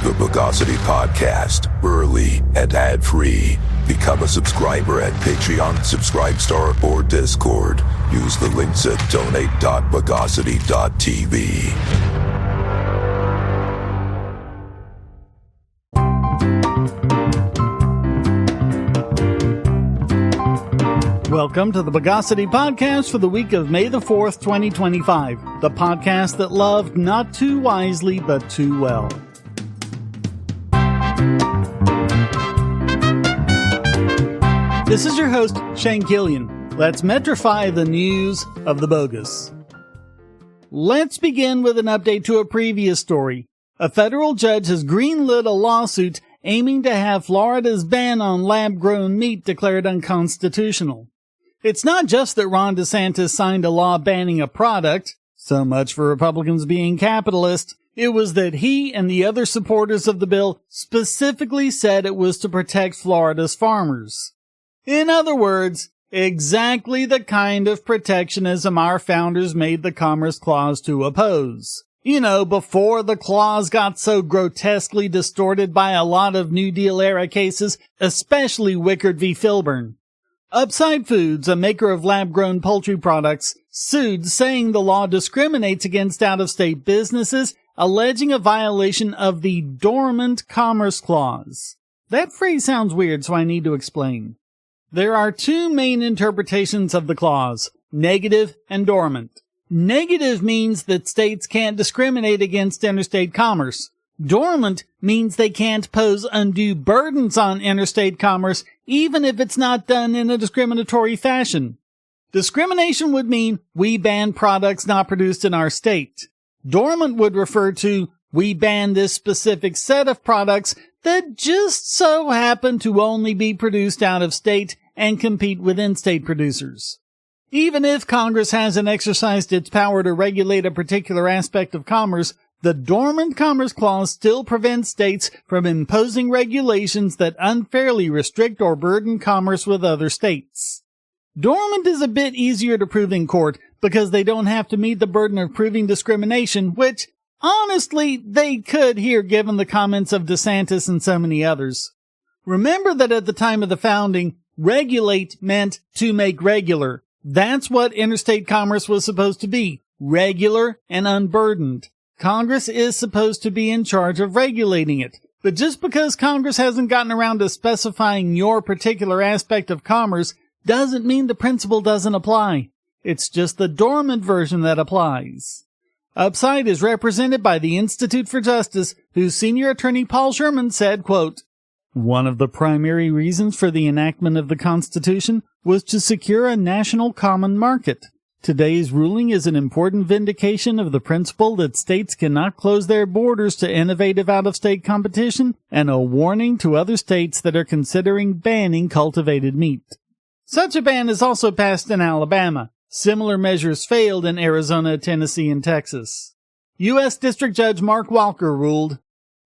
The Bogosity Podcast, early and ad-free. Become a subscriber at Patreon, Subscribestar, or Discord. Use the links at donate.bogosity.tv. Welcome to the Bogosity Podcast for the week of May the 4th, 2025. The podcast that loved not too wisely, but too well. This is your host, Shane Killian. Let's metrify the news of the bogus. Let's begin with an update to a previous story. A federal judge has greenlit a lawsuit aiming to have Florida's ban on lab-grown meat declared unconstitutional. It's not just that Ron DeSantis signed a law banning a product, so much for Republicans being capitalist. It was that he and the other supporters of the bill specifically said it was to protect Florida's farmers. In other words, exactly the kind of protectionism our founders made the Commerce Clause to oppose. You know, before the clause got so grotesquely distorted by a lot of New Deal-era cases, especially Wickard v. Filburn. Upside Foods, a maker of lab-grown poultry products, sued saying the law discriminates against out-of-state businesses, alleging a violation of the Dormant Commerce Clause. That phrase sounds weird, so I need to explain. There are two main interpretations of the clause, negative and dormant. Negative means that states can't discriminate against interstate commerce. Dormant means they can't pose undue burdens on interstate commerce, even if it's not done in a discriminatory fashion. Discrimination would mean we ban products not produced in our state. Dormant would refer to we ban this specific set of products that just so happen to only be produced out of state and compete with in-state producers. Even if Congress hasn't exercised its power to regulate a particular aspect of commerce, the Dormant Commerce Clause still prevents states from imposing regulations that unfairly restrict or burden commerce with other states. Dormant is a bit easier to prove in court because they don't have to meet the burden of proving discrimination, which, honestly, they could here given the comments of DeSantis and so many others. Remember that at the time of the founding, regulate meant to make regular. That's what interstate commerce was supposed to be, regular and unburdened. Congress is supposed to be in charge of regulating it. But just because Congress hasn't gotten around to specifying your particular aspect of commerce doesn't mean the principle doesn't apply. It's just the dormant version that applies. Upside is represented by the Institute for Justice, whose senior attorney Paul Sherman said, quote, "One of the primary reasons for the enactment of the Constitution was to secure a national common market. Today's ruling is an important vindication of the principle that states cannot close their borders to innovative out-of-state competition, and a warning to other states that are considering banning cultivated meat." Such a ban is also passed in Alabama. Similar measures failed in Arizona, Tennessee, and Texas. U.S. District Judge Mark Walker ruled,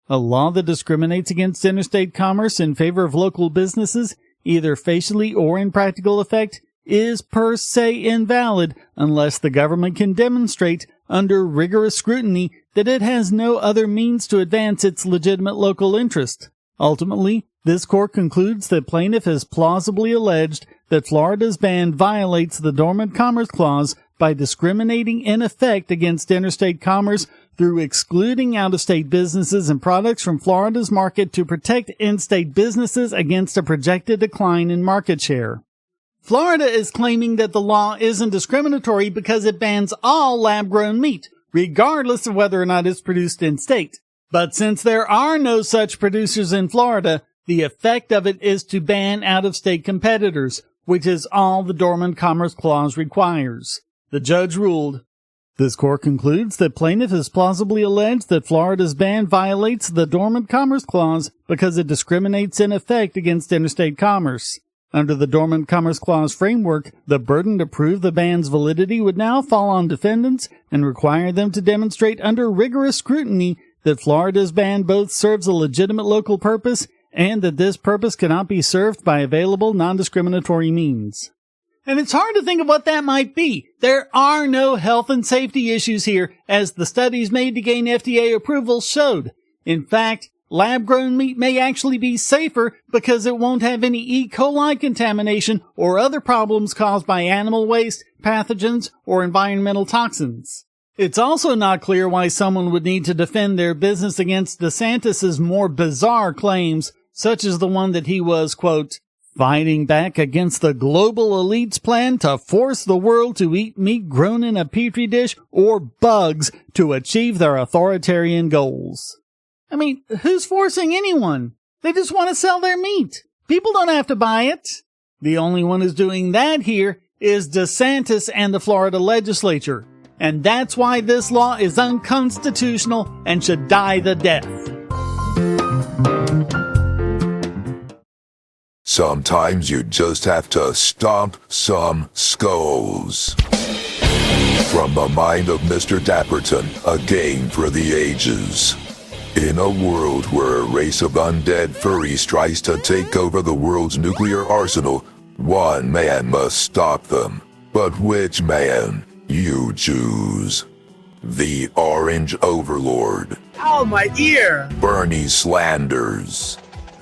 "A law that discriminates against interstate commerce in favor of local businesses, either facially or in practical effect, is per se invalid unless the government can demonstrate under rigorous scrutiny that it has no other means to advance its legitimate local interest." Ultimately, this court concludes that plaintiff has plausibly alleged that Florida's ban violates the Dormant Commerce Clause by discriminating in effect against interstate commerce through excluding out-of-state businesses and products from Florida's market to protect in-state businesses against a projected decline in market share. Florida is claiming that the law isn't discriminatory because it bans all lab-grown meat, regardless of whether or not it's produced in-state. But since there are no such producers in Florida, the effect of it is to ban out-of-state competitors, which is all the Dormant Commerce Clause requires. The judge ruled, "This court concludes that plaintiff has plausibly alleged that Florida's ban violates the Dormant Commerce Clause because it discriminates in effect against interstate commerce. Under the Dormant Commerce Clause framework, the burden to prove the ban's validity would now fall on defendants and require them to demonstrate under rigorous scrutiny that Florida's ban both serves a legitimate local purpose and that this purpose cannot be served by available non-discriminatory means." And it's hard to think of what that might be. There are no health and safety issues here, as the studies made to gain FDA approval showed. In fact, lab-grown meat may actually be safer because it won't have any E. coli contamination or other problems caused by animal waste, pathogens, or environmental toxins. It's also not clear why someone would need to defend their business against DeSantis' more bizarre claims, such as the one that he was, quote, fighting back against the global elite's plan to force the world to eat meat grown in a petri dish or bugs to achieve their authoritarian goals. I mean, who's forcing anyone? They just want to sell their meat. People don't have to buy it. The only one who's doing that here is DeSantis and the Florida legislature. And that's why this law is unconstitutional and should die the death. Sometimes you just have to stomp some skulls. From the mind of Mr. Dapperton, a game for the ages. In a world where a race of undead furries tries to take over the world's nuclear arsenal, one man must stop them. But which man? You choose. The Orange Overlord. Oh, my ear! Bernie Slanders.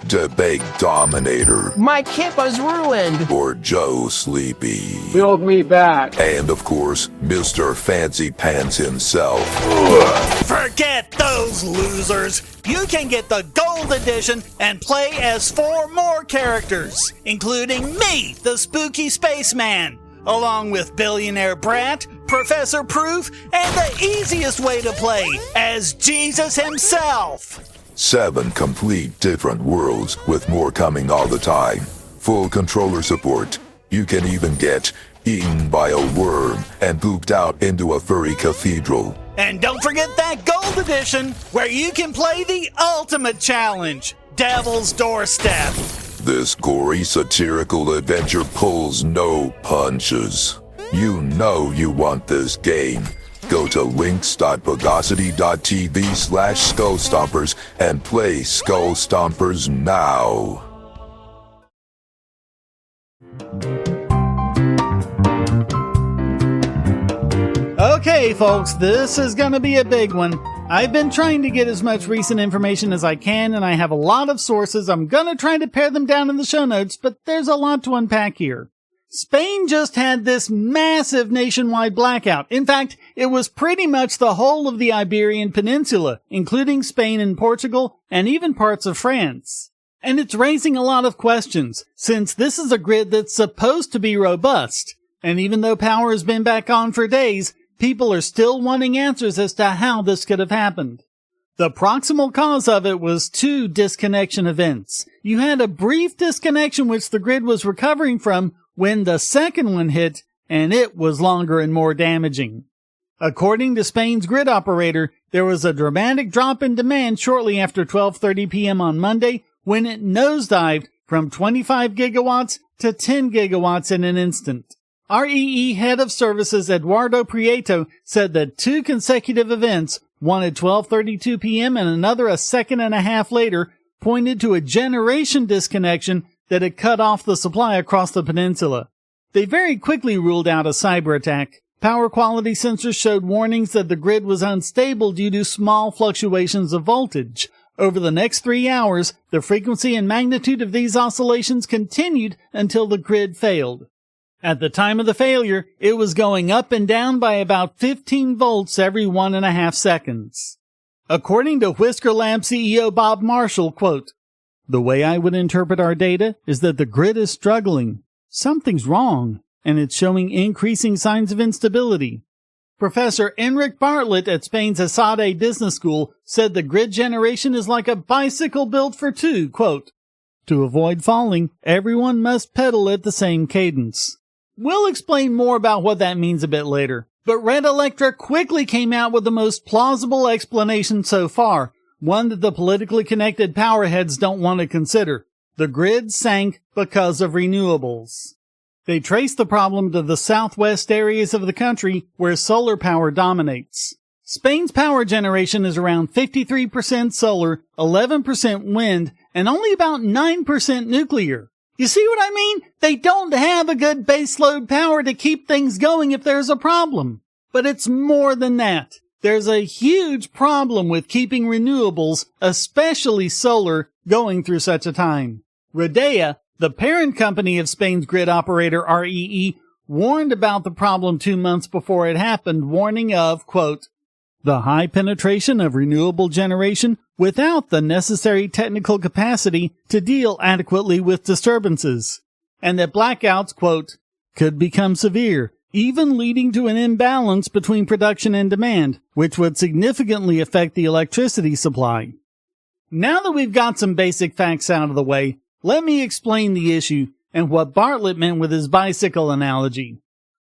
Debate Dominator. My kippa's ruined! Or Joe Sleepy. Build me back. And of course, Mr. Fancy Pants himself. Forget those losers! You can get the Gold Edition and play as 4 more characters, including me, the Spooky Spaceman, along with Billionaire Brat, Professor Proof, and the easiest way to play, as Jesus himself. 7 complete different worlds with more coming all the time. Full controller support. You can even get eaten by a worm and pooped out into a furry cathedral. And don't forget that Gold Edition, where you can play the ultimate challenge, Devil's Doorstep. This gory satirical adventure pulls no punches. You know you want this game. Go to links.bogosity.tv/skullstompers and play Skull Stompers now. Okay, folks, this is gonna be a big one. I've been trying to get as much recent information as I can, and I have a lot of sources. I'm gonna try to pare them down in the show notes, but there's a lot to unpack here. Spain just had this massive nationwide blackout. In fact, it was pretty much the whole of the Iberian Peninsula, including Spain and Portugal, and even parts of France. And it's raising a lot of questions, since this is a grid that's supposed to be robust. And even though power has been back on for days, people are still wanting answers as to how this could have happened. The proximal cause of it was 2 disconnection events. You had a brief disconnection which the grid was recovering from when the second one hit, and it was longer and more damaging. According to Spain's grid operator, there was a dramatic drop in demand shortly after 12:30 p.m. on Monday, when it nosedived from 25 gigawatts to 10 gigawatts in an instant. REE head of services Eduardo Prieto said that 2 consecutive events, one at 12:32 p.m. and another a second and a half later, pointed to a generation disconnection that had cut off the supply across the peninsula. They very quickly ruled out a cyber attack. Power quality sensors showed warnings that the grid was unstable due to small fluctuations of voltage. Over the next 3 hours, the frequency and magnitude of these oscillations continued until the grid failed. At the time of the failure, it was going up and down by about 15 volts every 1.5 seconds. According to Whisker Lab CEO Bob Marshall, quote, "The way I would interpret our data is that the grid is struggling. Something's wrong, and it's showing increasing signs of instability." Professor Enric Bartlett at Spain's ESADE Business School said the grid generation is like a bicycle built for 2, quote, "To avoid falling, everyone must pedal at the same cadence." We'll explain more about what that means a bit later. But Red Electra quickly came out with the most plausible explanation so far, one that the politically connected powerheads don't want to consider. The grid sank because of renewables. They traced the problem to the southwest areas of the country where solar power dominates. Spain's power generation is around 53% solar, 11% wind, and only about 9% nuclear. You see what I mean? They don't have a good baseload power to keep things going if there's a problem. But it's more than that. there's a huge problem with keeping renewables, especially solar, going through such a time. Redea, the parent company of Spain's grid operator REE, warned about the problem 2 months before it happened, warning of, quote, the high penetration of renewable generation without the necessary technical capacity to deal adequately with disturbances, and that blackouts, quote, could become severe, even leading to an imbalance between production and demand, which would significantly affect the electricity supply. Now that we've got some basic facts out of the way, let me explain the issue and what Bartlett meant with his bicycle analogy.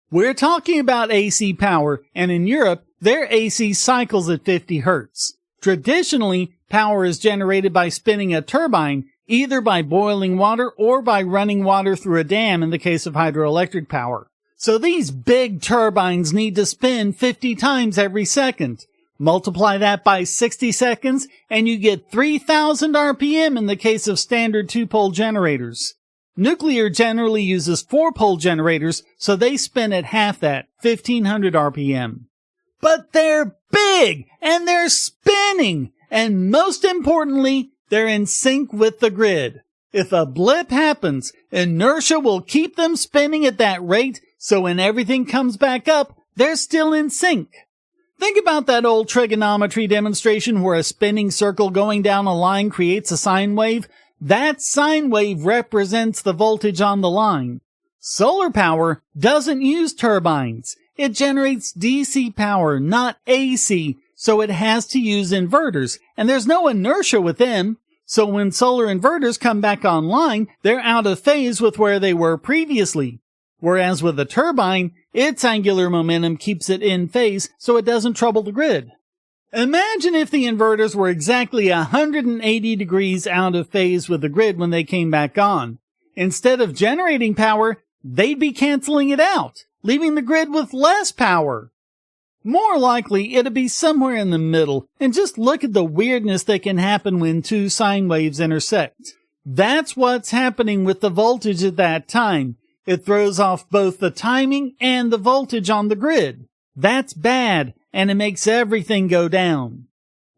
We're talking about AC power, and in Europe, their AC cycles at 50 hertz. Traditionally, power is generated by spinning a turbine, either by boiling water or by running water through a dam in the case of hydroelectric power. So these big turbines need to spin 50 times every second. Multiply that by 60 seconds, and you get 3,000 RPM in the case of standard 2-pole generators. Nuclear generally uses 4-pole generators, so they spin at half that, 1,500 RPM. But they're big, and they're spinning, and most importantly, they're in sync with the grid. If a blip happens, inertia will keep them spinning at that rate, so when everything comes back up, they're still in sync. Think about that old trigonometry demonstration where a spinning circle going down a line creates a sine wave. That sine wave represents the voltage on the line. Solar power doesn't use turbines. It generates DC power, not AC, so it has to use inverters, and there's no inertia with them. So when solar inverters come back online, they're out of phase with where they were previously. Whereas with a turbine, its angular momentum keeps it in phase so it doesn't trouble the grid. Imagine if the inverters were exactly 180 degrees out of phase with the grid when they came back on. Instead of generating power, they'd be canceling it out, leaving the grid with less power. More likely, it'd be somewhere in the middle, and just look at the weirdness that can happen when two sine waves intersect. That's what's happening with the voltage at that time. It throws off both the timing and the voltage on the grid. That's bad, and it makes everything go down.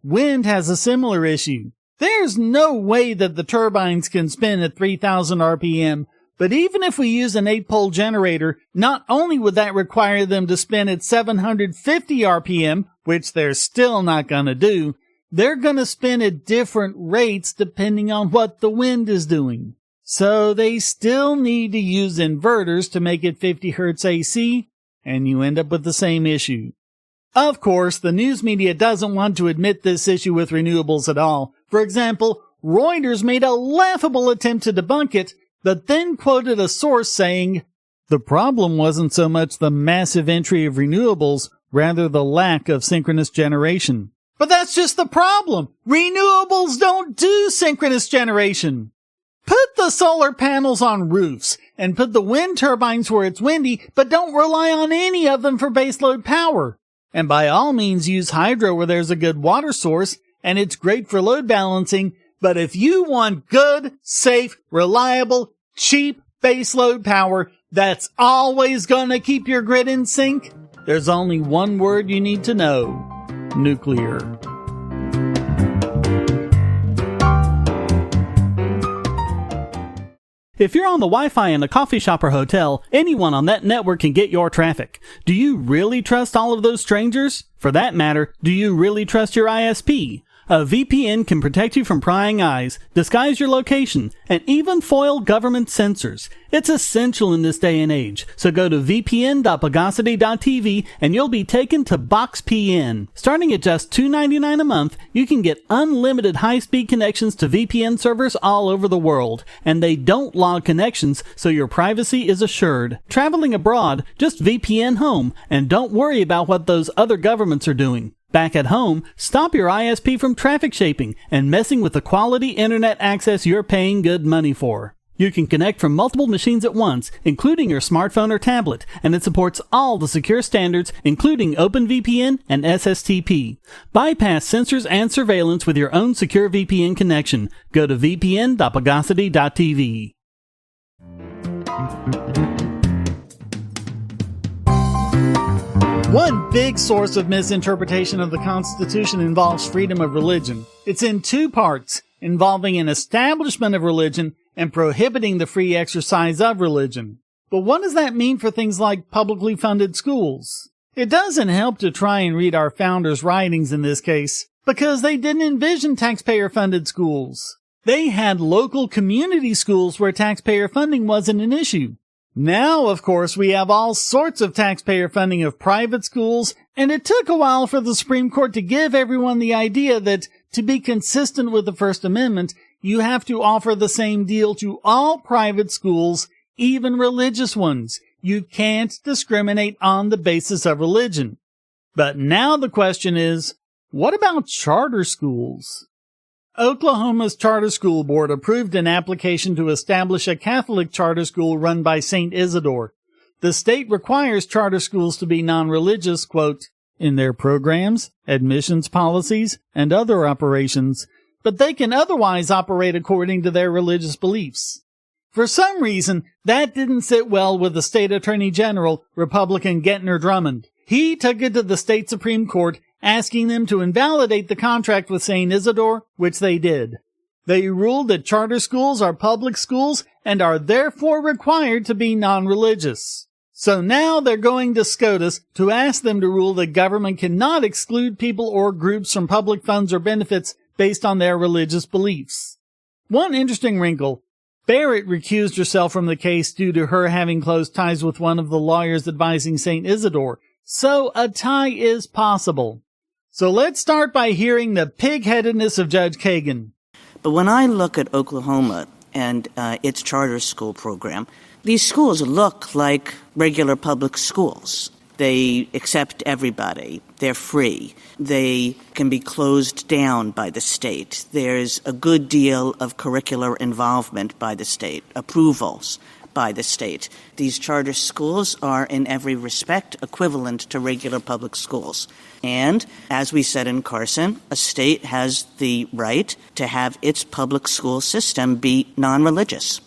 Wind has a similar issue. There's no way that the turbines can spin at 3,000 RPM, but even if we use an 8-pole generator, not only would that require them to spin at 750 RPM, which they're still not gonna do, they're gonna spin at different rates depending on what the wind is doing. So they still need to use inverters to make it 50 Hz AC, and you end up with the same issue. Of course, the news media doesn't want to admit this issue with renewables at all. For example, Reuters made a laughable attempt to debunk it, but then quoted a source saying, the problem wasn't so much the massive entry of renewables, rather the lack of synchronous generation. But that's just the problem! Renewables don't do synchronous generation! Put the solar panels on roofs, and put the wind turbines where it's windy, but don't rely on any of them for baseload power. And by all means use hydro where there's a good water source, and it's great for load balancing, but if you want good, safe, reliable, cheap baseload power that's always gonna keep your grid in sync, there's only one word you need to know: nuclear. If you're on the Wi-Fi in a coffee shop or hotel, anyone on that network can get your traffic. Do you really trust all of those strangers? For that matter, do you really trust your ISP? A VPN can protect you from prying eyes, disguise your location, and even foil government censors. It's essential in this day and age, so go to vpn.bogosity.tv and you'll be taken to BoxPN. Starting at just $2.99 a month, you can get unlimited high-speed connections to VPN servers all over the world, and they don't log connections, so your privacy is assured. Traveling abroad, just VPN home, and don't worry about what those other governments are doing. Back at home, stop your ISP from traffic shaping and messing with the quality internet access you're paying good money for. You can connect from multiple machines at once, including your smartphone or tablet, and it supports all the secure standards, including OpenVPN and SSTP. Bypass censors and surveillance with your own secure VPN connection. Go to vpn.bogosity.tv. One big source of misinterpretation of the Constitution involves freedom of religion. It's in two parts, involving an establishment of religion and prohibiting the free exercise of religion. But what does that mean for things like publicly funded schools? It doesn't help to try and read our founders' writings in this case, because they didn't envision taxpayer-funded schools. They had local community schools where taxpayer funding wasn't an issue. Now, of course, we have all sorts of taxpayer funding of private schools, and it took a while for the Supreme Court to give everyone the idea that to be consistent with the First Amendment, you have to offer the same deal to all private schools, even religious ones. You can't discriminate on the basis of religion. But now the question is, what about charter schools? Oklahoma's Charter School Board approved an application to establish a Catholic charter school run by St. Isidore. The state requires charter schools to be non-religious, quote, in their programs, admissions policies, and other operations, but they can otherwise operate according to their religious beliefs. For some reason, that didn't sit well with the state attorney general, Republican Gettner Drummond. He took it to the state Supreme Court, asking them to invalidate the contract with St. Isidore, which they did. They ruled that charter schools are public schools and are therefore required to be non-religious. So now they're going to SCOTUS to ask them to rule that government cannot exclude people or groups from public funds or benefits based on their religious beliefs. One interesting wrinkle: Barrett recused herself from the case due to her having close ties with one of the lawyers advising St. Isidore, so a tie is possible. So let's start by hearing the pig-headedness of Judge Kagan. But when I look at Oklahoma and its charter school program, these schools look like regular public schools. They accept everybody. They're free. They can be closed down by the state. There's a good deal of curricular involvement by the state, approvals by the state. These charter schools are in every respect equivalent to regular public schools. And, as we said in Carson, a state has the right to have its public school system be non-religious.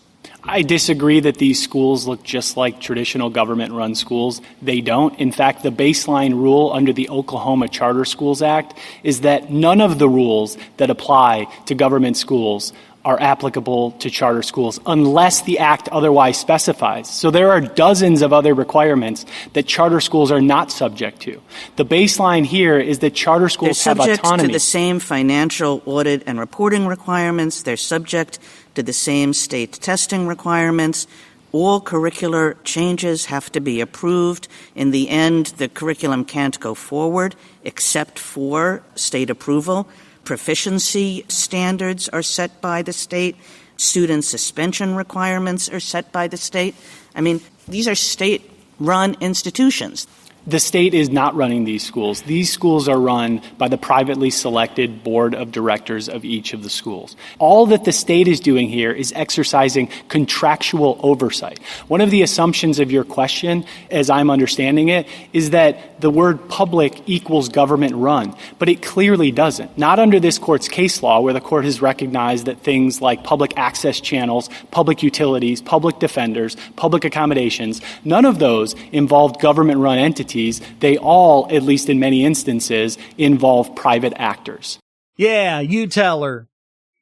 I disagree that these schools look just like traditional government-run schools. They don't. In fact, the baseline rule under the Oklahoma Charter Schools Act is that none of the rules that apply to government schools are applicable to charter schools unless the Act otherwise specifies. So there are dozens of other requirements that charter schools are not subject to. The baseline here is that charter schools have autonomy. They're subject to the same financial audit and reporting requirements. They're subject to the same state testing requirements. All curricular changes have to be approved. In the end, the curriculum can't go forward except for state approval. Proficiency standards are set by the state. Student suspension requirements are set by the state. I mean, these are state-run institutions. The state is not running these schools. These schools are run by the privately selected board of directors of each of the schools. All that the state is doing here is exercising contractual oversight. One of the assumptions of your question, as I'm understanding it, is that the word public equals government run, but it clearly doesn't. Not under this court's case law, where the court has recognized that things like public access channels, public utilities, public defenders, public accommodations, none of those involved government-run entities. They all, at least in many instances, involve private actors. Yeah, you tell her.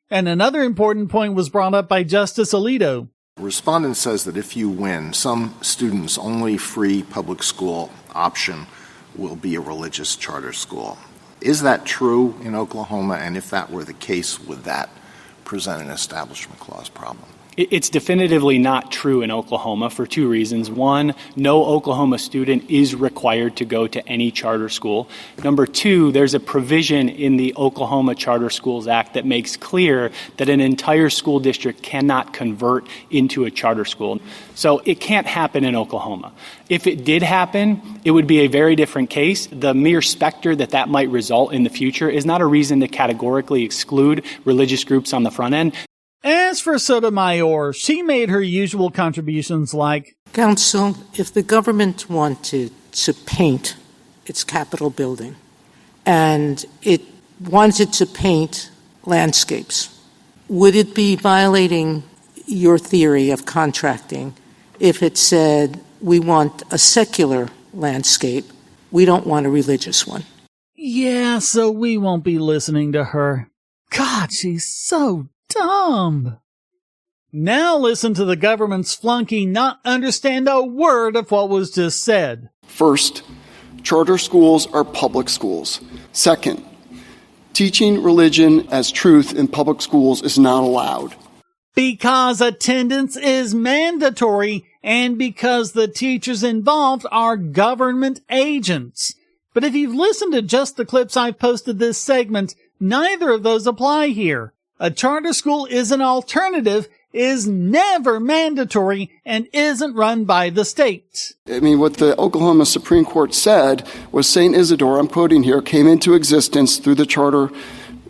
And another important point was brought up by Justice Alito. The respondent says that if you win, some students' only free public school option will be a religious charter school. Is that true in Oklahoma? And if that were the case, would that present an Establishment Clause problem? It's definitively not true in Oklahoma for two reasons. One, no Oklahoma student is required to go to any charter school. Number two, there's a provision in the Oklahoma Charter Schools Act that makes clear that an entire school district cannot convert into a charter school. So it can't happen in Oklahoma. If it did happen, it would be a very different case. The mere specter that that might result in the future is not a reason to categorically exclude religious groups on the front end. As for Sotomayor, she made her usual contributions like, Counsel, if the government wanted to paint its Capitol building and it wanted to paint landscapes, would it be violating your theory of contracting if it said we want a secular landscape we don't want a religious one. Yeah, so we won't be listening to her. God, she's so dumb. Now listen to the government's flunky not understand a word of what was just said. First, charter schools are public schools. Second, teaching religion as truth in public schools is not allowed. Because attendance is mandatory and because the teachers involved are government agents. But if you've listened to just the clips I've posted this segment, neither of those apply here. A charter school is an alternative, is never mandatory, and isn't run by the state. I mean, what the Oklahoma Supreme Court said was St. Isidore, I'm quoting here, came into existence through the charter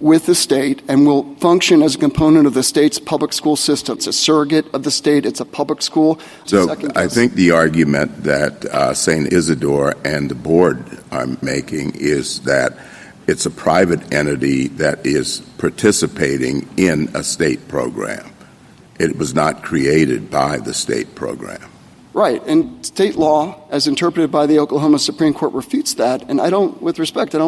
with the state and will function as a component of the state's public school system. It's a surrogate of the state. It's a public school. So I think the argument that St. Isidore and the board are making is that it's a private entity that is participating in a state program. It was not created by the state program. Right, and state law, as interpreted by the Oklahoma Supreme Court, refutes that. And I don't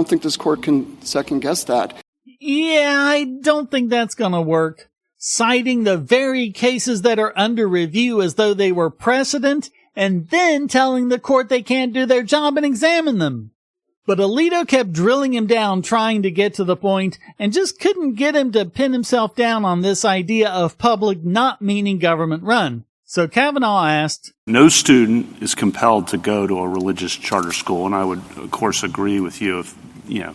think this court can second-guess that. Yeah, I don't think that's gonna work. Citing the very cases that are under review as though they were precedent, and then telling the court they can't do their job and examine them. But Alito kept drilling him down trying to get to the point, and just couldn't get him to pin himself down on this idea of public not meaning government run. So Kavanaugh asked, no student is compelled to go to a religious charter school, and I would, of course, agree with you if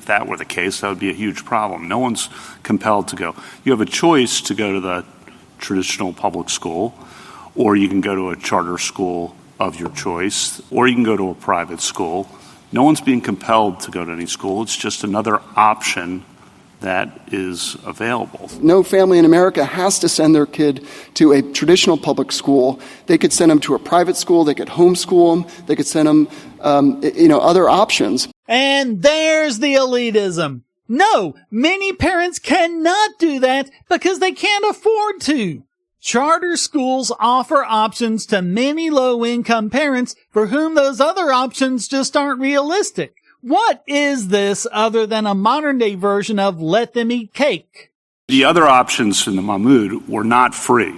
that were the case, that would be a huge problem. No one's compelled to go. You have a choice to go to the traditional public school, or you can go to a charter school of your choice, or you can go to a private school. No one's being compelled to go to any school. It's just another option that is available. No family in America has to send their kid to a traditional public school. They could send them to a private school. They could homeschool them. They could send them, other options. And there's the elitism. No, many parents cannot do that because they can't afford to. Charter schools offer options to many low-income parents for whom those other options just aren't realistic. What is this other than a modern-day version of let them eat cake? The other options in the Mahmoud were not free.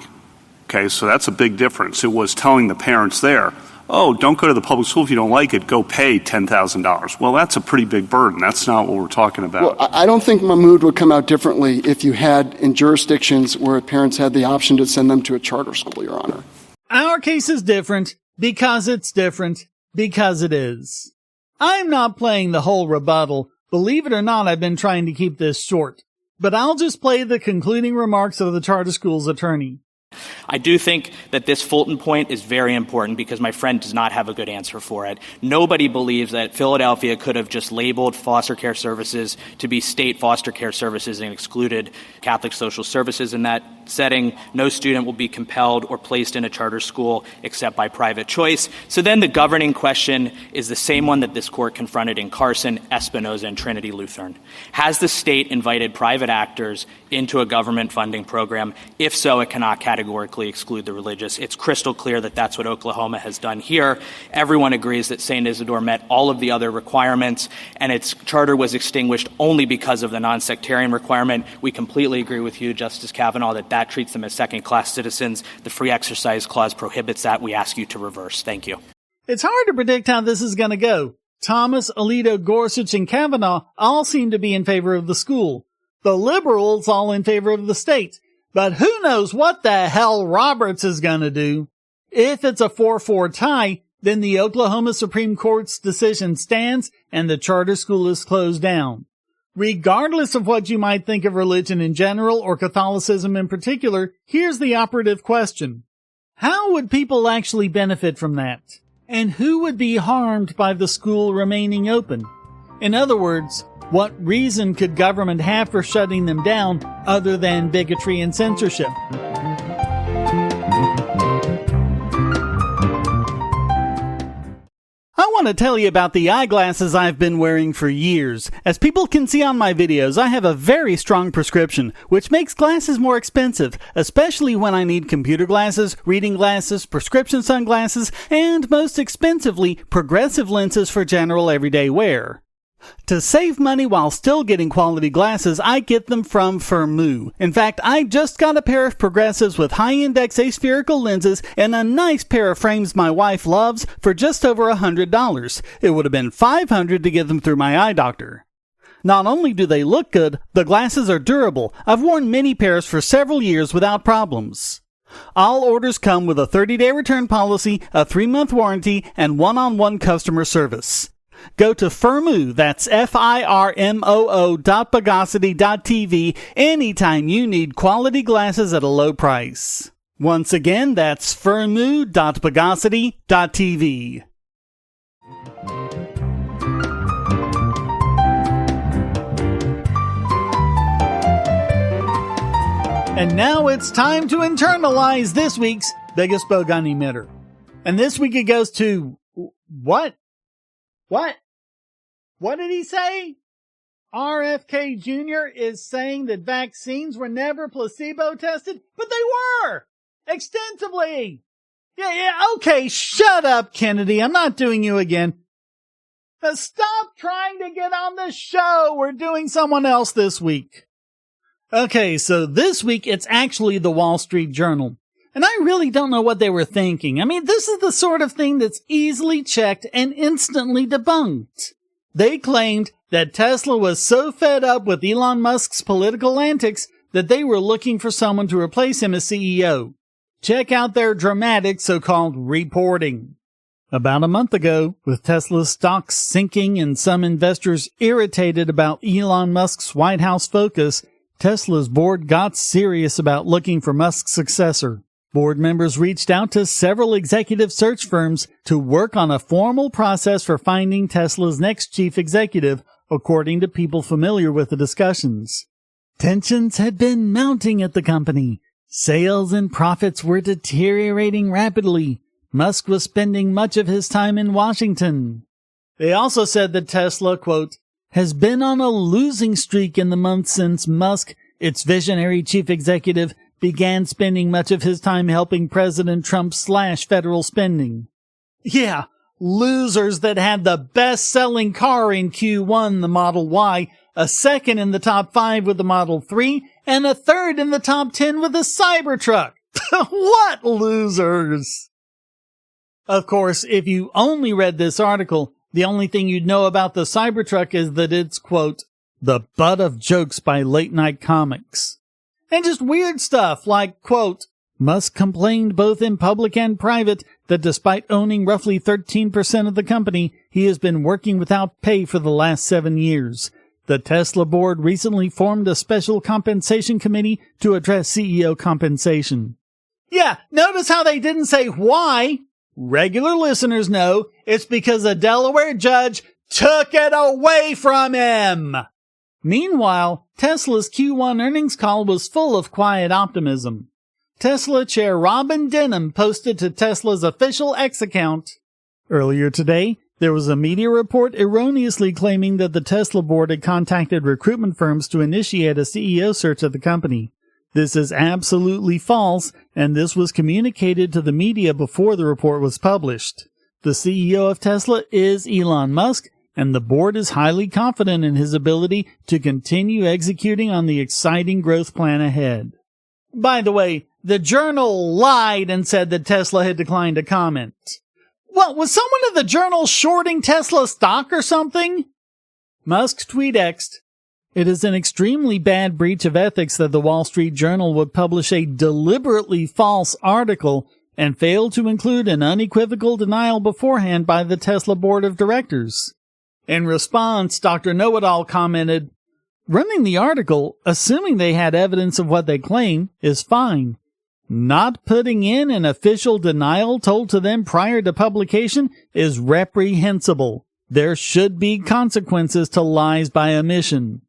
Okay, so that's a big difference. It was telling the parents there, oh, don't go to the public school if you don't like it. Go pay $10,000. Well, that's a pretty big burden. That's not what we're talking about. Well, I don't think Mahmoud would come out differently if you had in jurisdictions where parents had the option to send them to a charter school, Your Honor. Our case is different because it's different because it is. I'm not playing the whole rebuttal. Believe it or not, I've been trying to keep this short. But I'll just play the concluding remarks of the charter school's attorney. I do think that this Fulton point is very important because my friend does not have a good answer for it. Nobody believes that Philadelphia could have just labeled foster care services to be state foster care services and excluded Catholic social services in that setting. No student will be compelled or placed in a charter school except by private choice. So then the governing question is the same one that this court confronted in Carson, Espinoza, and Trinity Lutheran. Has the state invited private actors into a government funding program? If so, it cannot categorically exclude the religious. It's crystal clear that that's what Oklahoma has done here. Everyone agrees that St. Isidore met all of the other requirements, and its charter was extinguished only because of the non-sectarian requirement. We completely agree with you, Justice Kavanaugh, that treats them as second-class citizens. The Free Exercise Clause prohibits that. We ask you to reverse. Thank you. It's hard to predict how this is going to go. Thomas, Alito, Gorsuch, and Kavanaugh all seem to be in favor of the school. The liberals all in favor of the state. But who knows what the hell Roberts is going to do? If it's a 4-4 tie, then the Oklahoma Supreme Court's decision stands and the charter school is closed down. Regardless of what you might think of religion in general or Catholicism in particular, here's the operative question. How would people actually benefit from that? And who would be harmed by the school remaining open? In other words, what reason could government have for shutting them down other than bigotry and censorship? I want want to tell you about the eyeglasses I've been wearing for years. As people can see on my videos, I have a very strong prescription, which makes glasses more expensive, especially when I need computer glasses, reading glasses, prescription sunglasses, and most expensively, progressive lenses for general everyday wear. To save money while still getting quality glasses, I get them from Firmoo. In fact, I just got a pair of progressives with high-index aspherical lenses and a nice pair of frames my wife loves for just over $100. It would have been $500 to get them through my eye doctor. Not only do they look good, the glasses are durable. I've worn many pairs for several years without problems. All orders come with a 30-day return policy, a 3-month warranty, and one-on-one customer service. Go to Firmoo, that's FIRMOO.Bogosity.tv anytime you need quality glasses at a low price. Once again, that's Firmoo.Bogosity.tv. And now it's time to internalize this week's biggest Bogon emitter. And this week it goes to... What? What did he say? RFK Jr. is saying that vaccines were never placebo tested, but they were! Extensively! Yeah, okay, shut up, Kennedy. I'm not doing you again. Stop trying to get on the show. We're doing someone else this week. Okay, so this week it's actually the Wall Street Journal. And I really don't know what they were thinking. I mean, this is the sort of thing that's easily checked and instantly debunked. They claimed that Tesla was so fed up with Elon Musk's political antics that they were looking for someone to replace him as CEO. Check out their dramatic so-called reporting. About a month ago, with Tesla's stocks sinking and some investors irritated about Elon Musk's White House focus, Tesla's board got serious about looking for Musk's successor. Board members reached out to several executive search firms to work on a formal process for finding Tesla's next chief executive, according to people familiar with the discussions. Tensions had been mounting at the company. Sales and profits were deteriorating rapidly. Musk was spending much of his time in Washington. They also said that Tesla, quote, has been on a losing streak in the months since Musk, its visionary chief executive, began spending much of his time helping President Trump slash federal spending. Yeah, losers that had the best-selling car in Q1, the Model Y, a second in the top 5 with the Model 3, and a third in the top 10 with the Cybertruck. What losers! Of course, if you only read this article, the only thing you'd know about the Cybertruck is that it's, quote, the butt of jokes by late-night comics. And just weird stuff like, quote, Musk complained both in public and private that despite owning roughly 13% of the company, he has been working without pay for the last 7 years. The Tesla board recently formed a special compensation committee to address CEO compensation. Yeah, notice how they didn't say why. Regular listeners know it's because a Delaware judge took it away from him. Meanwhile, Tesla's Q1 earnings call was full of quiet optimism. Tesla chair Robin Denham posted to Tesla's official X account. Earlier today, there was a media report erroneously claiming that the Tesla board had contacted recruitment firms to initiate a CEO search at the company. This is absolutely false, and this was communicated to the media before the report was published. The CEO of Tesla is Elon Musk, and the board is highly confident in his ability to continue executing on the exciting growth plan ahead. By the way, the Journal lied and said that Tesla had declined to comment. What, was someone at the Journal shorting Tesla stock or something? Musk tweet-X'd, it is an extremely bad breach of ethics that the Wall Street Journal would publish a deliberately false article and fail to include an unequivocal denial beforehand by the Tesla board of directors. In response, Dr. Know-It-All commented, running the article, assuming they had evidence of what they claim, is fine. Not putting in an official denial told to them prior to publication is reprehensible. There should be consequences to lies by omission.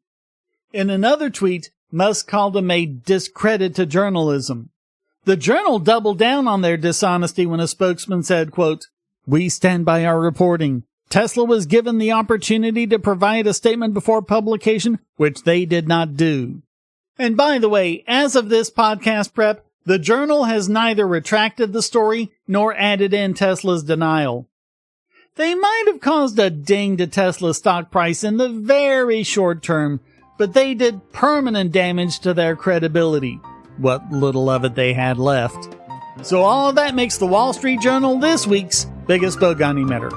In another tweet, Musk called him a discredit to journalism. The Journal doubled down on their dishonesty when a spokesman said, quote, we stand by our reporting. Tesla was given the opportunity to provide a statement before publication, which they did not do. And by the way, as of this podcast prep, the Journal has neither retracted the story nor added in Tesla's denial. They might have caused a ding to Tesla's stock price in the very short term, but they did permanent damage to their credibility, what little of it they had left. So all of that makes the Wall Street Journal this week's biggest Bogon emitter.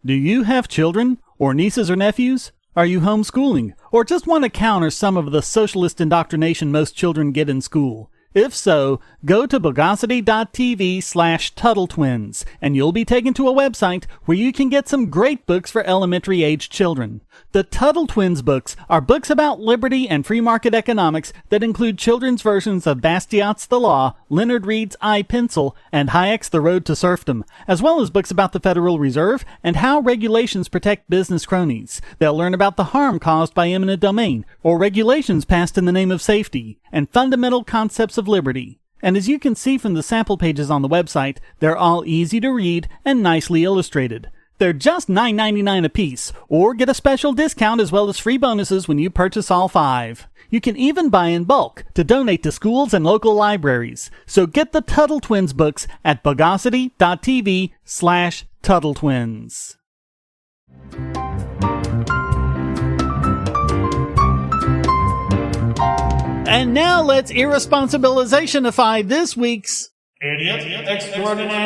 Do you have children, or nieces or nephews? Are you homeschooling, or just want to counter some of the socialist indoctrination most children get in school? If so, go to bogosity.tv/TuttleTwins, and you'll be taken to a website where you can get some great books for elementary-age children. The Tuttle Twins books are books about liberty and free market economics that include children's versions of Bastiat's The Law, Leonard Read's I, Pencil, and Hayek's The Road to Serfdom, as well as books about the Federal Reserve and how regulations protect business cronies. They'll learn about the harm caused by eminent domain, or regulations passed in the name of safety, and fundamental concepts of liberty. And as you can see from the sample pages on the website, they're all easy to read and nicely illustrated. They're just $9.99 a piece, or get a special discount as well as free bonuses when you purchase all 5. You can even buy in bulk to donate to schools and local libraries. So get the Tuttle Twins books at bogosity.tv/TuttleTwins. And now let's irresponsibilizationify this week's Idiot Extraordinaire.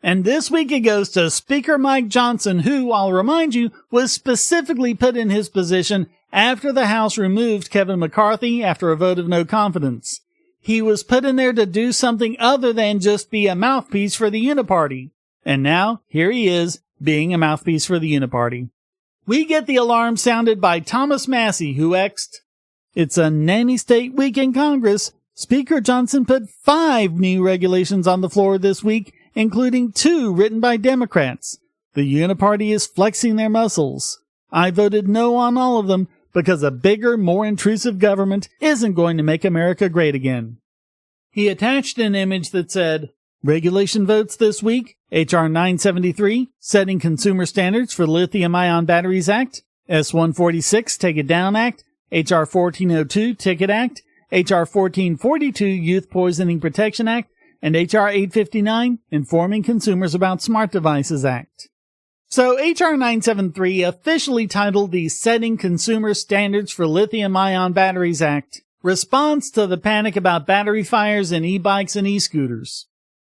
And this week it goes to Speaker Mike Johnson, who, I'll remind you, was specifically put in his position after the House removed Kevin McCarthy after a vote of no confidence. He was put in there to do something other than just be a mouthpiece for the Uniparty. And now, here he is, being a mouthpiece for the Uniparty. We get the alarm sounded by Thomas Massey, who exed, "It's a nanny state week in Congress. Speaker Johnson put 5 new regulations on the floor this week, including 2 written by Democrats. The Uniparty is flexing their muscles. I voted no on all of them because a bigger, more intrusive government isn't going to make America great again." He attached an image that said, "Regulation votes this week, H.R. 973, Setting Consumer Standards for Lithium-Ion Batteries Act, S-146, Take It Down Act, H.R. 1402, Ticket Act, H.R. 1442, Youth Poisoning Protection Act, and H.R. 859, Informing Consumers About Smart Devices Act." So H.R. 973, officially titled the Setting Consumer Standards for Lithium-Ion Batteries Act, responds to the panic about battery fires in e-bikes and e-scooters.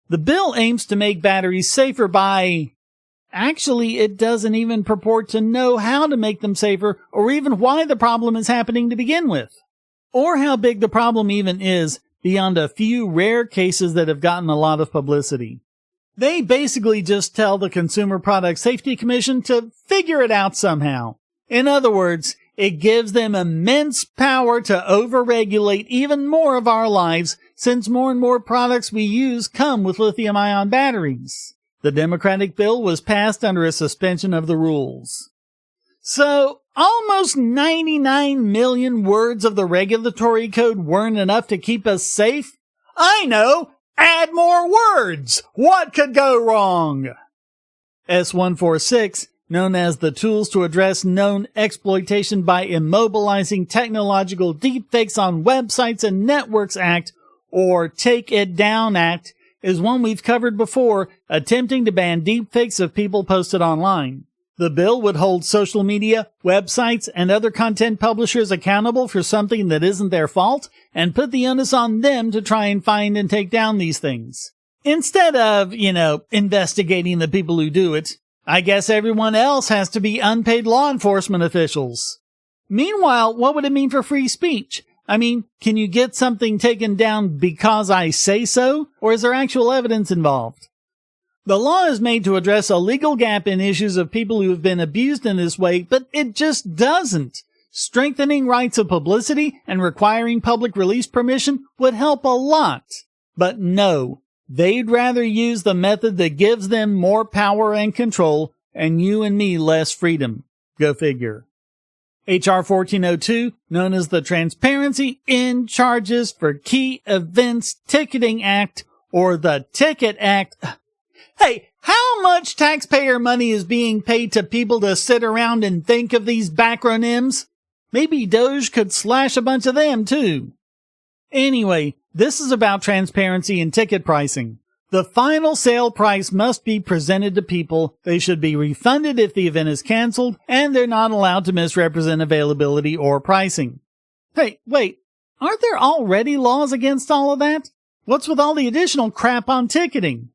The bill aims to make batteries safer by... Actually, it doesn't even purport to know how to make them safer or even why the problem is happening to begin with. Or how big the problem even is beyond a few rare cases that have gotten a lot of publicity. They basically just tell the Consumer Product Safety Commission to figure it out somehow. In other words, it gives them immense power to overregulate even more of our lives, since more and more products we use come with lithium-ion batteries. The Democratic bill was passed under a suspension of the rules. So, almost 99 million words of the regulatory code weren't enough to keep us safe? I know! Add more words! What could go wrong? S-146, known as the Tools to Address Known Exploitation by Immobilizing Technological Deepfakes on Websites and Networks Act, or Take It Down Act, is one we've covered before, attempting to ban deepfakes of people posted online. The bill would hold social media, websites, and other content publishers accountable for something that isn't their fault, and put the onus on them to try and find and take down these things. Instead of, investigating the people who do it, I guess everyone else has to be unpaid law enforcement officials. Meanwhile, what would it mean for free speech? I mean, can you get something taken down because I say so, or is there actual evidence involved? The law is made to address a legal gap in issues of people who have been abused in this way, but it just doesn't. Strengthening rights of publicity and requiring public release permission would help a lot. But no, they'd rather use the method that gives them more power and control, and you and me less freedom. Go figure. H.R. 1402, known as the Transparency in Charges for Key Events Ticketing Act, or the Ticket Act. Hey, how much taxpayer money is being paid to people to sit around and think of these backronyms? Maybe Doge could slash a bunch of them, too. Anyway, this is about transparency in ticket pricing. The final sale price must be presented to people. They should be refunded if the event is canceled, and they're not allowed to misrepresent availability or pricing. Hey, wait, aren't there already laws against all of that? What's with all the additional crap on ticketing?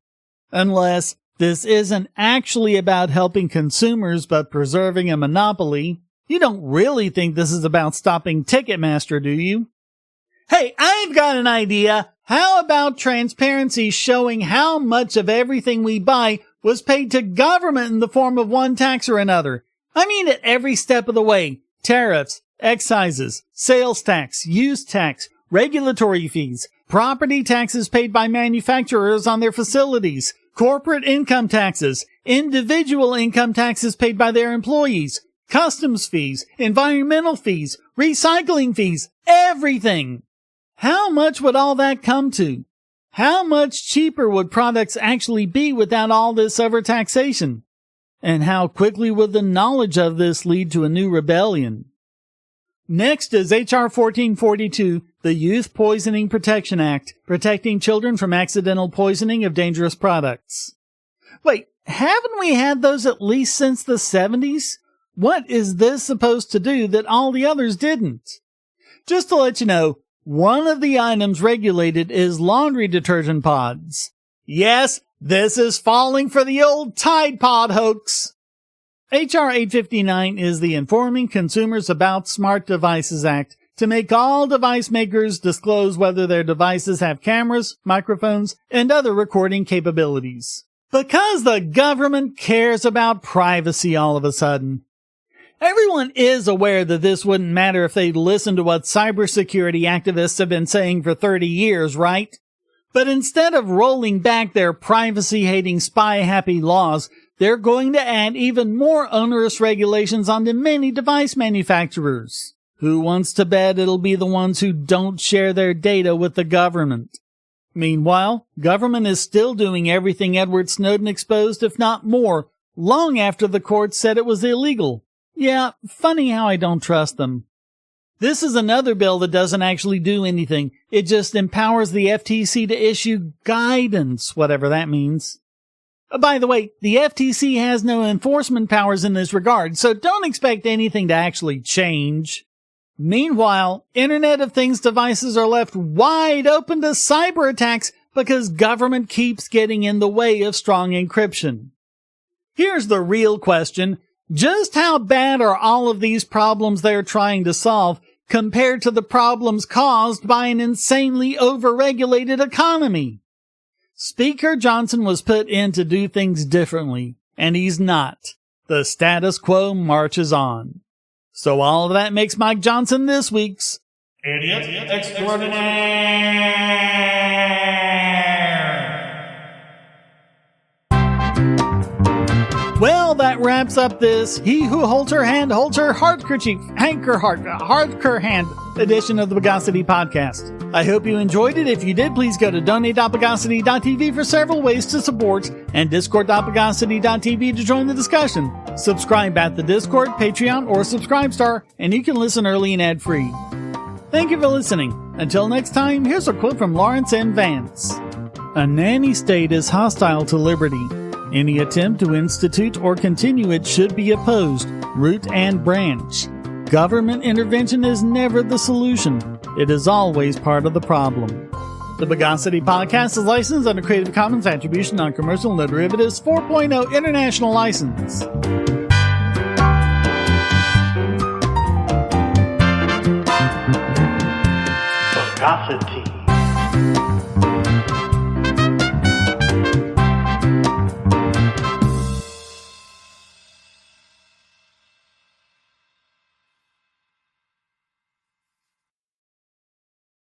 Unless this isn't actually about helping consumers but preserving a monopoly. You don't really think this is about stopping Ticketmaster, do you? Hey, I've got an idea. How about transparency showing how much of everything we buy was paid to government in the form of one tax or another? I mean at every step of the way. Tariffs, excises, sales tax, use tax, regulatory fees, property taxes paid by manufacturers on their facilities, corporate income taxes, individual income taxes paid by their employees, customs fees, environmental fees, recycling fees, everything. How much would all that come to? How much cheaper would products actually be without all this overtaxation? And how quickly would the knowledge of this lead to a new rebellion? Next is H.R. 1442, the Youth Poisoning Protection Act, protecting children from accidental poisoning of dangerous products. Wait, haven't we had those at least since the 70s? What is this supposed to do that all the others didn't? Just to let you know, one of the items regulated is laundry detergent pods. Yes, this is falling for the old Tide Pod hoax. H.R. 859 is the Informing Consumers About Smart Devices Act to make all device makers disclose whether their devices have cameras, microphones, and other recording capabilities. Because the government cares about privacy all of a sudden. Everyone is aware that this wouldn't matter if they'd listened to what cybersecurity activists have been saying for 30 years, right? But instead of rolling back their privacy-hating, spy-happy laws, they're going to add even more onerous regulations onto many device manufacturers. Who wants to bet it'll be the ones who don't share their data with the government? Meanwhile, government is still doing everything Edward Snowden exposed, if not more, long after the courts said it was illegal. Yeah, funny how I don't trust them. This is another bill that doesn't actually do anything. It just empowers the FTC to issue guidance, whatever that means. By the way, the FTC has no enforcement powers in this regard, so don't expect anything to actually change. Meanwhile, Internet of Things devices are left wide open to cyber attacks because government keeps getting in the way of strong encryption. Here's the real question. Just how bad are all of these problems they're trying to solve compared to the problems caused by an insanely overregulated economy? Speaker Johnson was put in to do things differently, and he's not. The status quo marches on. So all of that makes Mike Johnson this week's Idiot Extraordinaire. Well, that wraps up this He Who Holds Her Hand Holds Her Handkerchief Hardcore Hand edition of the Bogosity Podcast. I hope you enjoyed it. If you did, please go to donate.bogosity.tv for several ways to support, and discord.bogosity.tv to join the discussion. Subscribe at the Discord, Patreon, or Subscribestar, and you can listen early and ad-free. Thank you for listening. Until next time, here's a quote from Laurence M. Vance. A nanny state is hostile to liberty. Any attempt to institute or continue it should be opposed, root and branch. Government intervention is never the solution. It is always part of the problem. The Bogosity Podcast is licensed under Creative Commons Attribution Non-Commercial No Derivatives 4.0 International License.